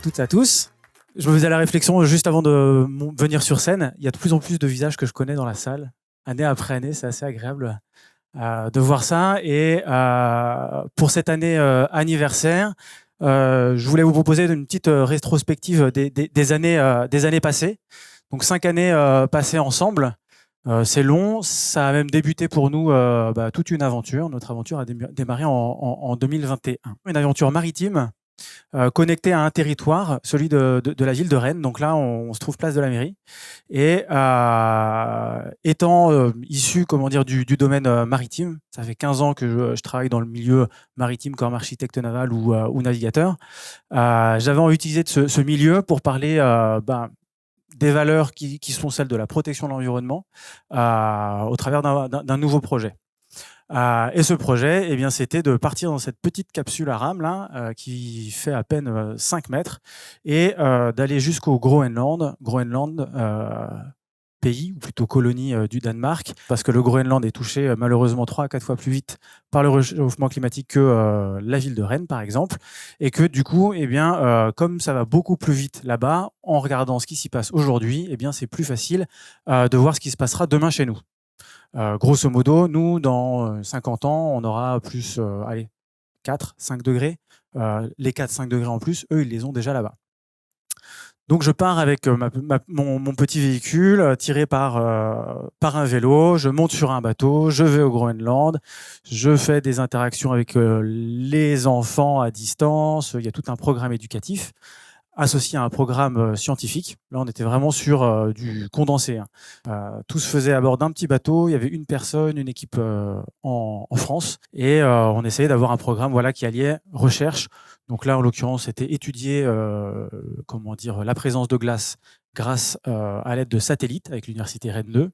toutes et à tous. Je me faisais la réflexion juste avant de venir sur scène. Il y a de plus en plus de visages que je connais dans la salle, année après année. C'est assez agréable de voir ça. Et pour cette année anniversaire, je voulais vous proposer une petite rétrospective des années passées. Donc 5 années passées ensemble. C'est long, ça a même débuté pour nous toute une aventure. Notre aventure a démarré en 2021. Une aventure maritime connectée à un territoire, celui de la ville de Rennes. Donc là, on se trouve place de la mairie. Et étant issu, du domaine maritime, ça fait 15 ans que je travaille dans le milieu maritime comme architecte naval ou navigateur. J'avais envie d'utiliser ce milieu pour parler des valeurs qui sont celles de la protection de l'environnement au travers d'un nouveau projet. Et ce projet, c'était de partir dans cette petite capsule à rame là, qui fait à peine 5 mètres et d'aller jusqu'au Groenland, pays, ou plutôt colonie du Danemark, parce que le Groenland est touché malheureusement 3 à 4 fois plus vite par le réchauffement climatique que la ville de Rennes, par exemple, et que du coup, comme ça va beaucoup plus vite là-bas, en regardant ce qui s'y passe aujourd'hui, c'est plus facile de voir ce qui se passera demain chez nous. Grosso modo, nous, dans 50 ans, on aura plus 4-5 degrés. Les 4-5 degrés en plus, eux, ils les ont déjà là-bas. Donc je pars avec mon petit véhicule tiré par un vélo, je monte sur un bateau, je vais au Groenland, je fais des interactions avec les enfants à distance, il y a tout un programme éducatif associé à un programme scientifique. Là, on était vraiment sur du condensé. Tout se faisait à bord d'un petit bateau, il y avait une personne, une équipe en France, et on essayait d'avoir un programme qui alliait recherche. Donc là, en l'occurrence, c'était étudier la présence de glace grâce à l'aide de satellites avec l'université Rennes 2.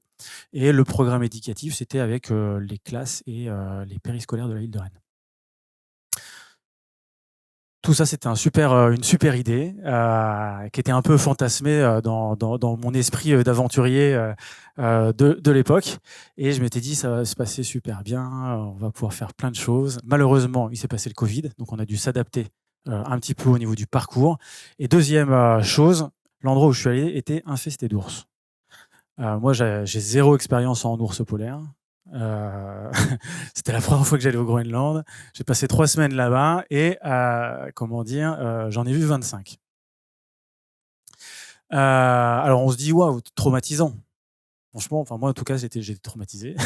Et le programme éducatif, c'était avec les classes et les périscolaires de la ville de Rennes. Tout ça, c'était une super idée qui était un peu fantasmée dans mon esprit d'aventurier de l'époque. Et je m'étais dit, ça va se passer super bien, on va pouvoir faire plein de choses. Malheureusement, il s'est passé le Covid, donc on a dû s'adapter un petit peu au niveau du parcours. Et deuxième chose, l'endroit où je suis allé était infesté d'ours. Moi, j'ai 0 expérience en ours polaire. C'était la première fois que j'allais au Groenland. J'ai passé 3 semaines là-bas et j'en ai vu 25. Alors on se dit waouh, traumatisant. Franchement, moi en tout cas j'étais traumatisé.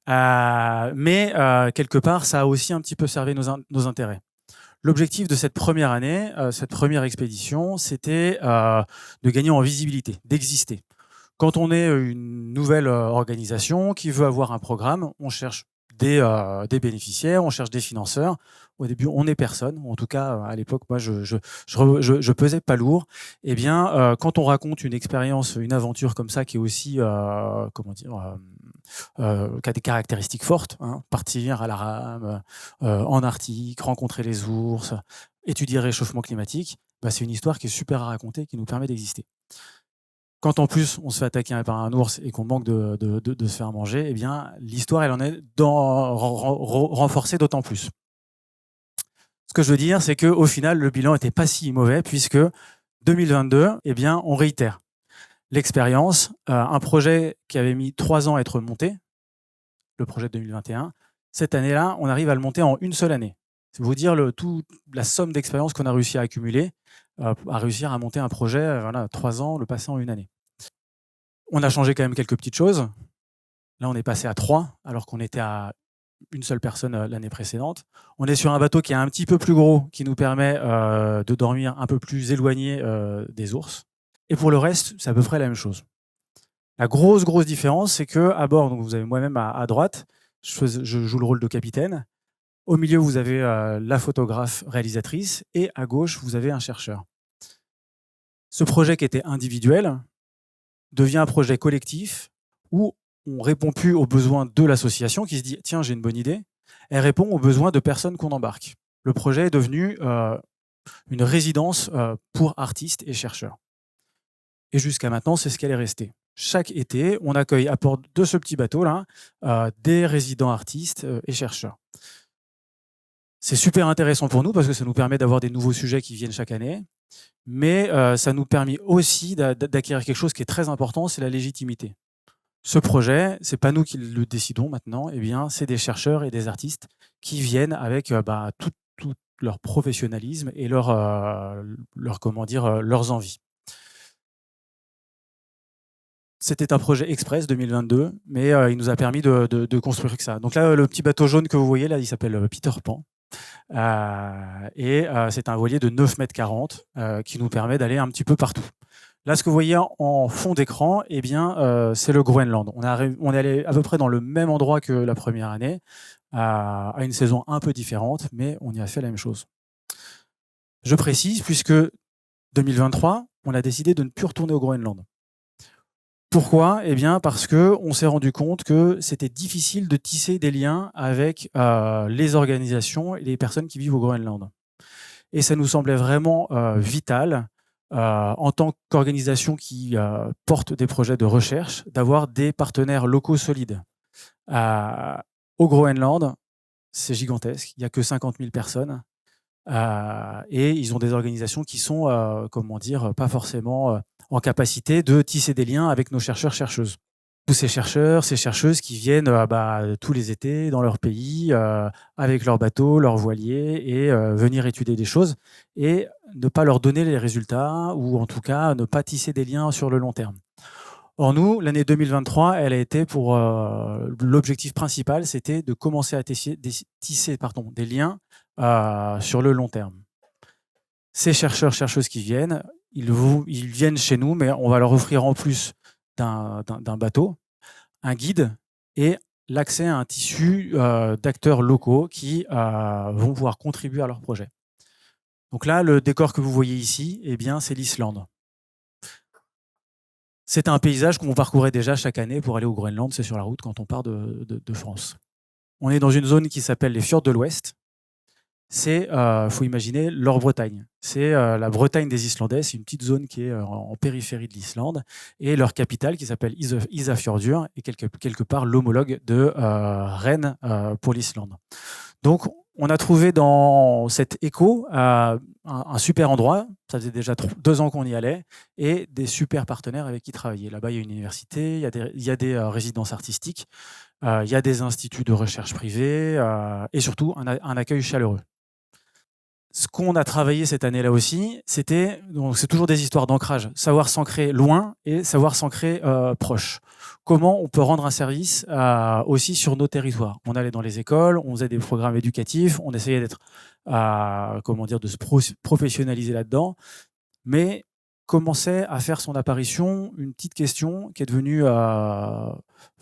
Mais quelque part ça a aussi un petit peu servi nos intérêts. L'objectif de cette première année, cette première expédition, c'était de gagner en visibilité, d'exister. Quand on est une nouvelle organisation qui veut avoir un programme, on cherche des bénéficiaires, on cherche des financeurs. Au début, on n'est personne. En tout cas, à l'époque, moi, je pesais pas lourd. Quand on raconte une expérience, une aventure comme ça, qui est aussi, qui a des caractéristiques fortes, partir à la rame, en Arctique, rencontrer les ours, étudier le réchauffement climatique, c'est une histoire qui est super à raconter, qui nous permet d'exister. Quand en plus on se fait attaquer par un ours et qu'on manque de se faire manger, l'histoire elle en est renforcée d'autant plus. Ce que je veux dire, c'est qu'au final, le bilan n'était pas si mauvais puisque 2022, on réitère l'expérience. Un projet qui avait mis 3 ans à être monté, le projet de 2021, cette année-là, on arrive à le monter en une seule année. C'est vous dire toute la somme d'expérience qu'on a réussi à accumuler, à réussir à monter un projet, 3 ans, le passer en une année. On a changé quand même quelques petites choses. Là, on est passé à 3, alors qu'on était à une seule personne l'année précédente. On est sur un bateau qui est un petit peu plus gros, qui nous permet de dormir un peu plus éloigné des ours. Et pour le reste, c'est à peu près la même chose. La grosse différence, c'est qu'à bord, donc vous avez moi-même à droite, je joue le rôle de capitaine. Au milieu, vous avez la photographe réalisatrice et à gauche, vous avez un chercheur. Ce projet qui était individuel devient un projet collectif où on ne répond plus aux besoins de l'association qui se dit « tiens, j'ai une bonne idée ». Elle répond aux besoins de personnes qu'on embarque. Le projet est devenu une résidence pour artistes et chercheurs. Et jusqu'à maintenant, c'est ce qu'elle est restée. Chaque été, on accueille à bord de ce petit bateau-là des résidents artistes et chercheurs. C'est super intéressant pour nous parce que ça nous permet d'avoir des nouveaux sujets qui viennent chaque année, mais ça nous permet aussi d'acquérir quelque chose qui est très important, c'est la légitimité. Ce projet, c'est pas nous qui le décidons maintenant, eh bien, c'est des chercheurs et des artistes qui viennent avec tout leur professionnalisme et comment dire, leurs envies. C'était un projet express 2022, mais il nous a permis de construire que ça. Donc là, le petit bateau jaune que vous voyez là, il s'appelle Peter Pan. C'est un voilier de 9,40 m qui nous permet d'aller un petit peu partout. Là, ce que vous voyez en fond d'écran, eh bien, c'est le Groenland. On est allé à peu près dans le même endroit que la première année, à une saison un peu différente, mais on y a fait la même chose. Je précise, puisque 2023, on a décidé de ne plus retourner au Groenland. Pourquoi ? Eh bien, parce qu'on s'est rendu compte que c'était difficile de tisser des liens avec les organisations et les personnes qui vivent au Groenland. Et ça nous semblait vraiment vital, en tant qu'organisation qui porte des projets de recherche, d'avoir des partenaires locaux solides. Au Groenland, c'est gigantesque, il n'y a que 50 000 personnes. Et ils ont des organisations qui sont, pas forcément en capacité de tisser des liens avec nos chercheurs-chercheuses. Tous ces chercheurs, ces chercheuses qui viennent tous les étés dans leur pays, avec leur bateau, leur voilier, et venir étudier des choses, et ne pas leur donner les résultats, ou en tout cas ne pas tisser des liens sur le long terme. Or nous, l'année 2023, elle a été pour l'objectif principal, c'était de commencer à tisser des liens sur le long terme. Ces chercheurs, chercheuses qui viennent, ils viennent chez nous, mais on va leur offrir en plus d'un bateau, un guide et l'accès à un tissu d'acteurs locaux qui vont pouvoir contribuer à leur projet. Donc là, le décor que vous voyez ici, eh bien, c'est l'Islande. C'est un paysage qu'on parcourait déjà chaque année pour aller au Groenland, c'est sur la route quand on part de France. On est dans une zone qui s'appelle les fjords de l'Ouest. C'est, faut imaginer, leur Bretagne. C'est la Bretagne des Islandais, c'est une petite zone qui est en périphérie de l'Islande, et leur capitale qui s'appelle Ísafjörður est quelque part l'homologue de Rennes pour l'Islande. Donc on a trouvé dans cet écho un super endroit, ça faisait déjà 2 ans qu'on y allait, et des super partenaires avec qui travailler. Là-bas, il y a une université, il y a des résidences artistiques, il y a des instituts de recherche privés, et surtout un accueil chaleureux. Ce qu'on a travaillé cette année-là aussi, c'est toujours des histoires d'ancrage, savoir s'ancrer loin et savoir s'ancrer proche. Comment on peut rendre un service aussi sur nos territoires. On allait dans les écoles, on faisait des programmes éducatifs, on essayait de se professionnaliser là-dedans, mais commençait à faire son apparition une petite question qui est devenue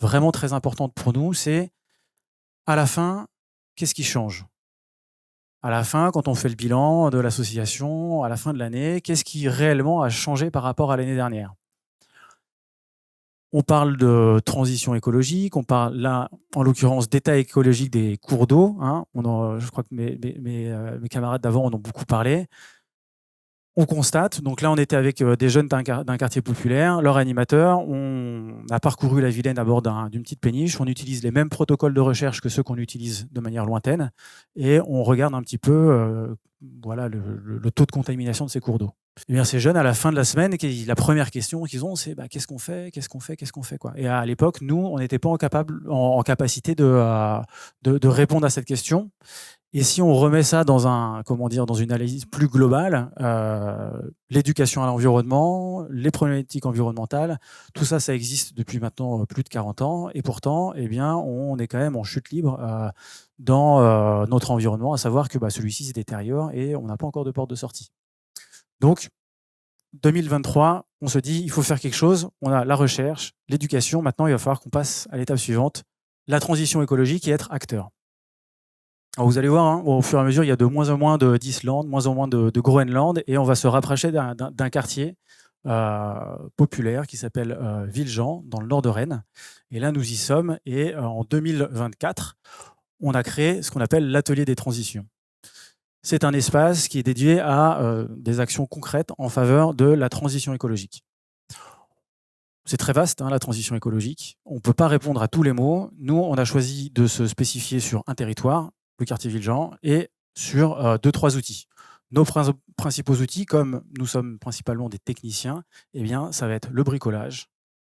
vraiment très importante pour nous, c'est à la fin, qu'est-ce qui change ? À la fin, quand on fait le bilan de l'association, à la fin de l'année, qu'est-ce qui réellement a changé par rapport à l'année dernière ? On parle de transition écologique, on parle là, en l'occurrence, d'état écologique des cours d'eau. Hein. Je crois que mes camarades d'avant en ont beaucoup parlé. On constate, donc là on était avec des jeunes d'un quartier populaire, leur animateur, on a parcouru la Vilaine à bord d'une petite péniche, on utilise les mêmes protocoles de recherche que ceux qu'on utilise de manière lointaine, et on regarde un petit peu le taux de contamination de ces cours d'eau. Et bien ces jeunes, à la fin de la semaine, la première question qu'ils ont, c'est qu'est-ce qu'on fait quoi. Et à l'époque, nous, on n'était pas en capacité de répondre à cette question. Et si on remet ça dans une analyse plus globale, l'éducation à l'environnement, les problématiques environnementales, tout ça, ça existe depuis maintenant plus de 40 ans. Et pourtant, eh bien, on est quand même en chute libre dans notre environnement, à savoir que celui-ci se détériore et on n'a pas encore de porte de sortie. Donc, 2023, on se dit, il faut faire quelque chose. On a la recherche, l'éducation. Maintenant, il va falloir qu'on passe à l'étape suivante, la transition écologique et être acteur. Alors vous allez voir, hein, au fur et à mesure, il y a de moins en moins d'Islande, moins en moins de Groenland, et on va se rapprocher d'un quartier populaire qui s'appelle Villejean, dans le nord de Rennes. Et là, nous y sommes. Et en 2024, on a créé ce qu'on appelle l'atelier des transitions. C'est un espace qui est dédié à des actions concrètes en faveur de la transition écologique. C'est très vaste, hein, la transition écologique. On ne peut pas répondre à tous les mots. Nous, on a choisi de se spécifier sur un territoire, le quartier Villejean, et sur 2-3 outils. Nos principaux outils, comme nous sommes principalement des techniciens, eh bien, ça va être le bricolage,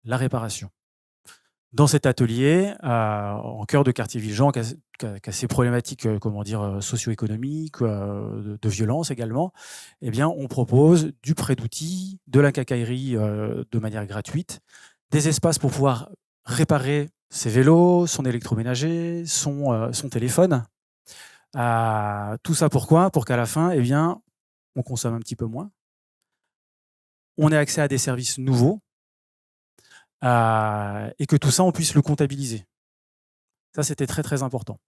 la réparation. Dans cet atelier, en cœur de quartier Villejean, qui a ses problématiques socio-économiques, de violence également, eh bien, on propose du prêt d'outils, de la quincaillerie de manière gratuite, des espaces pour pouvoir réparer ses vélos, son électroménager, son téléphone. Tout ça pourquoi ? Pour qu'à la fin, eh bien, on consomme un petit peu moins. On ait accès à des services nouveaux et que tout ça, on puisse le comptabiliser. Ça, c'était très, très important.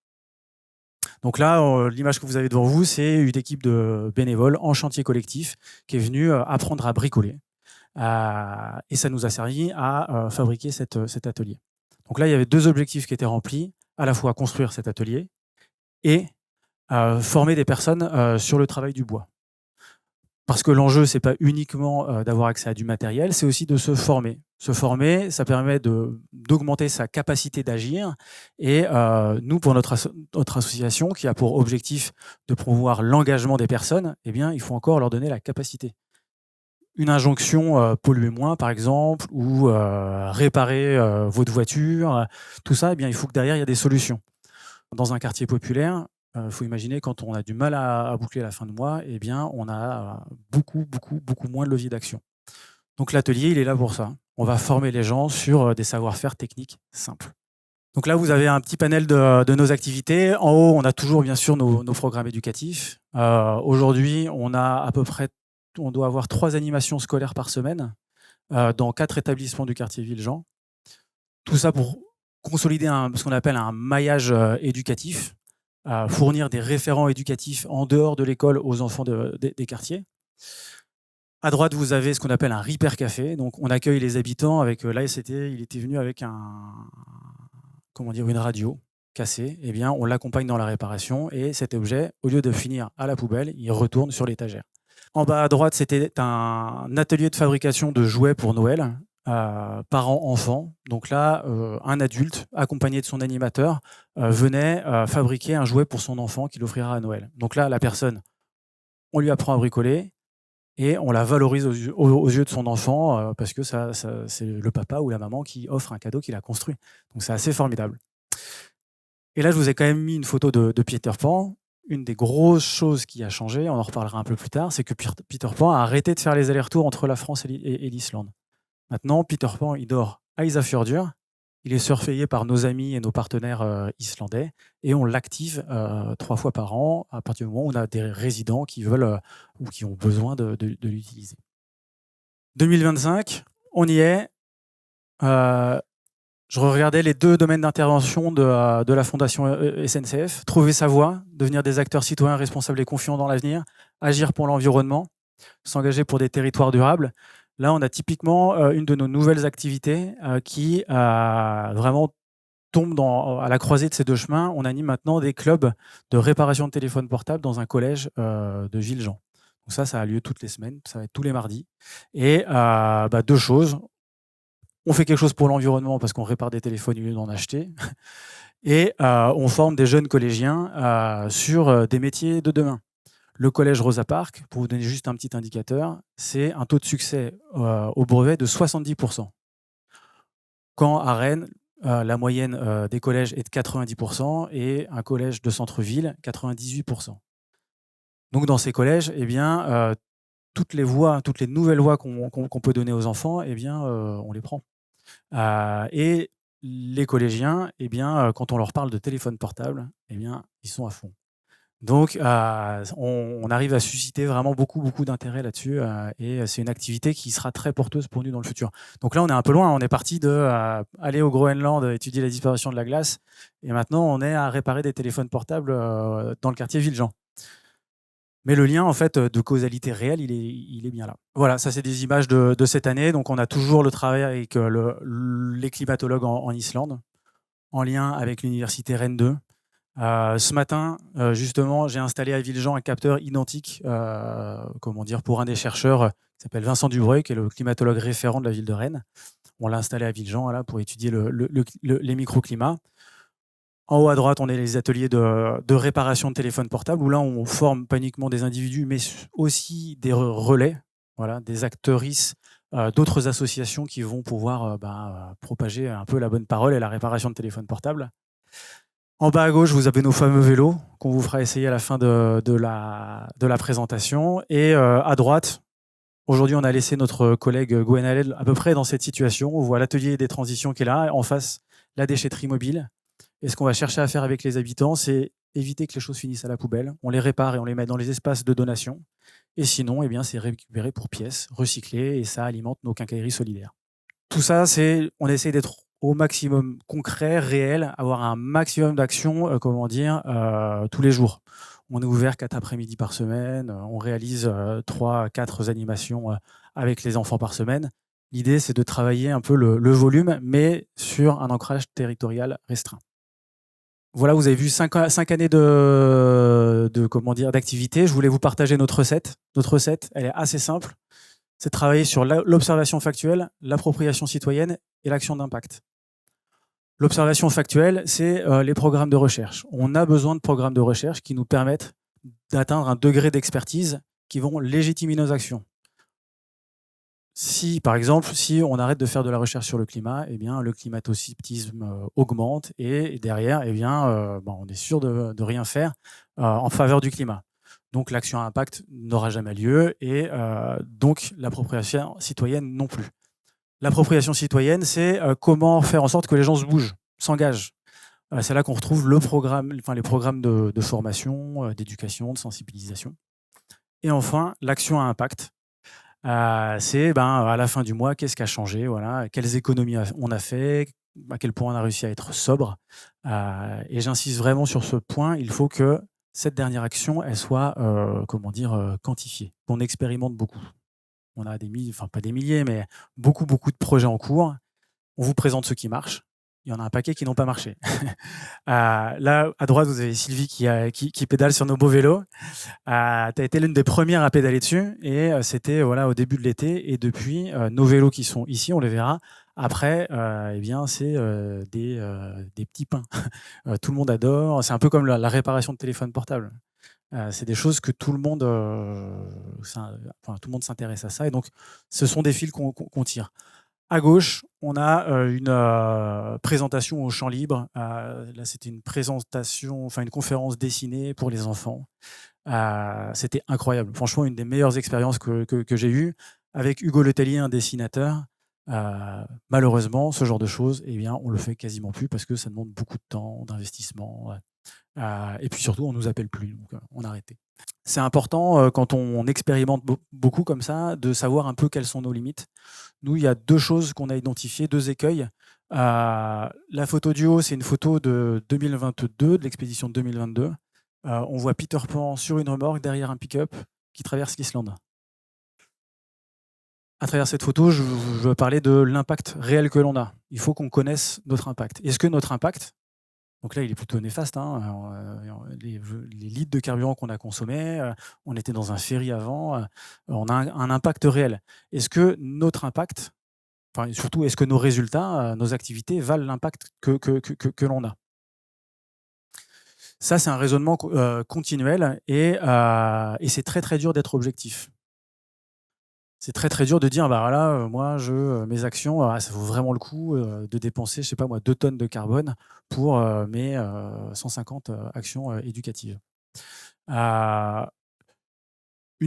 Donc là, l'image que vous avez devant vous, c'est une équipe de bénévoles en chantier collectif qui est venue apprendre à bricoler. Et ça nous a servi à fabriquer cet atelier. Donc là, il y avait 2 objectifs qui étaient remplis, à la fois construire cet atelier et former des personnes sur le travail du bois. Parce que l'enjeu, ce n'est pas uniquement d'avoir accès à du matériel, c'est aussi de se former. Se former, ça permet d'augmenter sa capacité d'agir. Et nous, pour notre association, qui a pour objectif de promouvoir l'engagement des personnes, eh bien, il faut encore leur donner la capacité. Une injonction polluer moins, par exemple, ou réparer votre voiture, tout ça, eh bien, il faut que derrière, il y ait des solutions. Dans un quartier populaire, il faut imaginer quand on a du mal à boucler la fin de mois, eh bien, on a beaucoup moins de levier d'action. Donc l'atelier, il est là pour ça. On va former les gens sur des savoir-faire techniques simples. Donc là, vous avez un petit panel de nos activités. En haut, on a toujours, bien sûr, nos programmes éducatifs. Aujourd'hui, on doit avoir 3 animations scolaires par semaine dans 4 établissements du quartier Villejean. Tout ça pour consolider ce qu'on appelle un maillage éducatif, fournir des référents éducatifs en dehors de l'école aux enfants des quartiers. À droite, vous avez ce qu'on appelle un Repair Café. Donc, on accueille les habitants avec. Là, il était venu avec une radio cassée. Eh bien, on l'accompagne dans la réparation et cet objet, au lieu de finir à la poubelle, il retourne sur l'étagère. En bas à droite, c'était un atelier de fabrication de jouets pour Noël, parents-enfants. Donc là, un adulte, accompagné de son animateur, venait fabriquer un jouet pour son enfant qu'il offrira à Noël. Donc là, la personne, on lui apprend à bricoler et on la valorise aux yeux de son enfant parce que c'est le papa ou la maman qui offre un cadeau qu'il a construit. Donc c'est assez formidable. Et là, je vous ai quand même mis une photo de Peter Pan. Une des grosses choses qui a changé, on en reparlera un peu plus tard, c'est que Peter Pan a arrêté de faire les allers-retours entre la France et l'Islande. Maintenant, Peter Pan, il dort à Ísafjörður. Il est surveillé par nos amis et nos partenaires islandais et on l'active 3 fois par an à partir du moment où on a des résidents qui veulent ou qui ont besoin de l'utiliser. 2025, on y est. Je regardais les 2 domaines d'intervention de la Fondation SNCF. Trouver sa voie, devenir des acteurs citoyens responsables et confiants dans l'avenir, agir pour l'environnement, s'engager pour des territoires durables. Là, on a typiquement une de nos nouvelles activités qui vraiment tombe à la croisée de ces 2 chemins. On anime maintenant des clubs de réparation de téléphones portables dans un collège de Villejean. Donc ça a lieu toutes les semaines, ça va être tous les mardis. Et 2 choses. On fait quelque chose pour l'environnement parce qu'on répare des téléphones au lieu d'en acheter. Et on forme des jeunes collégiens sur des métiers de demain. Le collège Rosa Parks, pour vous donner juste un petit indicateur, c'est un taux de succès au brevet de 70%. Quand à Rennes, la moyenne des collèges est de 90% et un collège de centre-ville, 98%. Donc dans ces collèges, eh bien, toutes les nouvelles voies qu'on peut donner aux enfants, eh bien, on les prend. Et les collégiens, eh bien, quand on leur parle de téléphone portable, eh bien, ils sont à fond. Donc, on arrive à susciter vraiment beaucoup d'intérêt là-dessus et c'est une activité qui sera très porteuse pour nous dans le futur. Donc là, on est un peu loin. On est parti aller au Groenland, étudier la disparition de la glace et maintenant, on est à réparer des téléphones portables dans le quartier Villejean. Mais le lien en fait de causalité réelle, il est bien là. Voilà, ça c'est des images de cette année. Donc on a toujours le travail avec les climatologues en Islande, en lien avec l'université Rennes 2. Ce matin, justement, j'ai installé à Villejean un capteur identique pour un des chercheurs qui s'appelle Vincent Dubreuil, qui est le climatologue référent de la ville de Rennes. On l'a installé à Villejean là, pour étudier les microclimats. En haut à droite, on a les ateliers de réparation de téléphones portables, où là, on forme pas uniquement des individus, mais aussi des relais, voilà, des actrices d'autres associations qui vont pouvoir propager un peu la bonne parole et la réparation de téléphones portables. En bas à gauche, vous avez nos fameux vélos qu'on vous fera essayer à la fin de la présentation. Et à droite, aujourd'hui, on a laissé notre collègue Gwen Hallel à peu près dans cette situation. On voit l'atelier des transitions qui est là. En face, la déchetterie mobile. Et ce qu'on va chercher à faire avec les habitants, c'est éviter que les choses finissent à la poubelle. On les répare et on les met dans les espaces de donation. Et sinon, eh bien, c'est récupéré pour pièces, recyclé, et ça alimente nos quincailleries solidaires. Tout ça, on essaie d'être au maximum concret, réel, avoir un maximum d'actions, tous les jours. On est ouvert 4 après-midi par semaine, on réalise 3, 4 animations avec les enfants par semaine. L'idée, c'est de travailler un peu le volume, mais sur un ancrage territorial restreint. Voilà, vous avez vu 5 années d'activité. Je voulais vous partager notre recette. Notre recette, elle est assez simple. C'est de travailler sur l'observation factuelle, l'appropriation citoyenne et l'action d'impact. L'observation factuelle, c'est les programmes de recherche. On a besoin de programmes de recherche qui nous permettent d'atteindre un degré d'expertise qui vont légitimer nos actions. Si, par exemple, si on arrête de faire de la recherche sur le climat, eh bien, le climato-scepticisme augmente et derrière, eh bien, on est sûr de rien faire en faveur du climat. Donc l'action à impact n'aura jamais lieu et donc l'appropriation citoyenne non plus. L'appropriation citoyenne, c'est comment faire en sorte que les gens se bougent, s'engagent. C'est là qu'on retrouve les programmes de formation, d'éducation, de sensibilisation. Et enfin, l'action à impact. C'est à la fin du mois, qu'est-ce qui a changé, voilà, quelles économies on a fait, à quel point on a réussi à être sobre. Et j'insiste vraiment sur ce point, il faut que cette dernière action, elle soit quantifiée, qu'on expérimente beaucoup. On a pas des milliers, mais beaucoup de projets en cours. On vous présente ceux qui marchent. Il y en a un paquet qui n'ont pas marché. Là, à droite, vous avez Sylvie qui pédale sur nos beaux vélos. Tu as été l'une des premières à pédaler dessus et c'était au début de l'été. Et depuis, nos vélos qui sont ici, on les verra. Après, c'est des petits pains. Tout le monde adore. C'est un peu comme la réparation de téléphone portable. C'est des choses que tout le monde s'intéresse à ça. Et donc, ce sont des fils qu'on tire. À gauche, on a une présentation au champ libre. Là, c'était une conférence dessinée pour les enfants. C'était incroyable. Franchement, une des meilleures expériences que j'ai eues avec Hugo Letellier, un dessinateur. Malheureusement, ce genre de choses, eh bien, on le fait quasiment plus parce que ça demande beaucoup de temps, d'investissement. Et puis surtout, on nous appelle plus, donc on a arrêté. C'est important quand on expérimente beaucoup comme ça, de savoir un peu quelles sont nos limites. Nous, il y a 2 choses qu'on a identifiées, 2 écueils. La photo du haut, c'est une photo de 2022, de l'expédition de 2022. On voit Peter Pan sur une remorque derrière un pick-up qui traverse l'Islande. À travers cette photo, je veux parler de l'impact réel que l'on a. Il faut qu'on connaisse notre impact. Est-ce que notre impact, donc là, il est plutôt néfaste, les litres de carburant qu'on a consommés, on était dans un ferry avant, on a un impact réel. Est-ce que notre impact, surtout, est-ce que nos résultats, nos activités valent l'impact que l'on a? Ça, c'est un raisonnement continuel et c'est très, très dur d'être objectif. C'est très, très dur de dire, moi, mes actions, ça vaut vraiment le coup de dépenser, 2 tonnes de carbone pour mes 150 actions éducatives. Une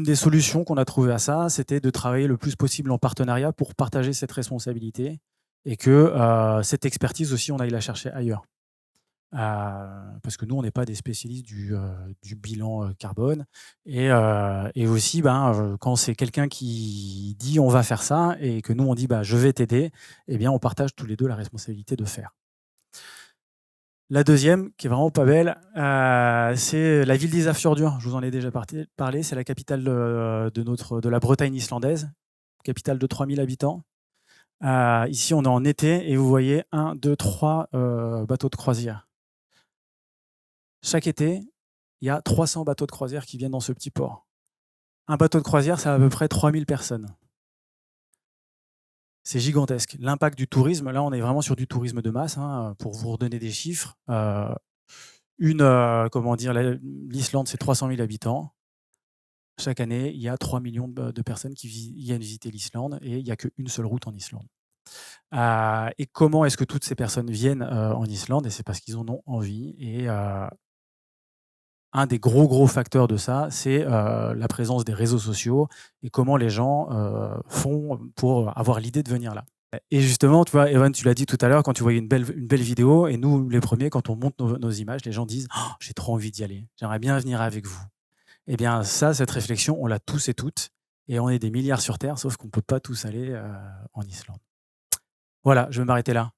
des solutions qu'on a trouvées à ça, c'était de travailler le plus possible en partenariat pour partager cette responsabilité et que cette expertise aussi, on aille la chercher ailleurs. Parce que nous, on n'est pas des spécialistes du bilan carbone. Et aussi, quand c'est quelqu'un qui dit on va faire ça et que nous, on dit je vais t'aider, eh bien, on partage tous les 2 la responsabilité de faire. La deuxième, qui est vraiment pas belle, c'est la ville d'Isafjordur. Je vous en ai déjà parlé. C'est la capitale de la Bretagne islandaise, capitale de 3000 habitants. Ici, on est en été et vous voyez 1, 2, 3 bateaux de croisière. Chaque été, il y a 300 bateaux de croisière qui viennent dans ce petit port. Un bateau de croisière, c'est à peu près 3000 personnes. C'est gigantesque. L'impact du tourisme, là, on est vraiment sur du tourisme de masse. Pour vous redonner des chiffres, comment dire, l'Islande, c'est 300 000 habitants. Chaque année, il y a 3 millions de personnes qui viennent visiter l'Islande et il n'y a qu'une seule route en Islande. Et comment est-ce que toutes ces personnes viennent en Islande? Et c'est parce qu'ils en ont envie. Et un des gros facteurs de ça, c'est la présence des réseaux sociaux et comment les gens font pour avoir l'idée de venir là. Et justement, tu vois, Evan, tu l'as dit tout à l'heure, quand tu voyais une belle vidéo, et nous, les premiers, quand on monte nos images, les gens disent «Oh, j'ai trop envie d'y aller, j'aimerais bien venir avec vous». Eh bien, ça, cette réflexion, on l'a tous et toutes, et on est des milliards sur Terre, sauf qu'on ne peut pas tous aller en Islande. Voilà, je vais m'arrêter là.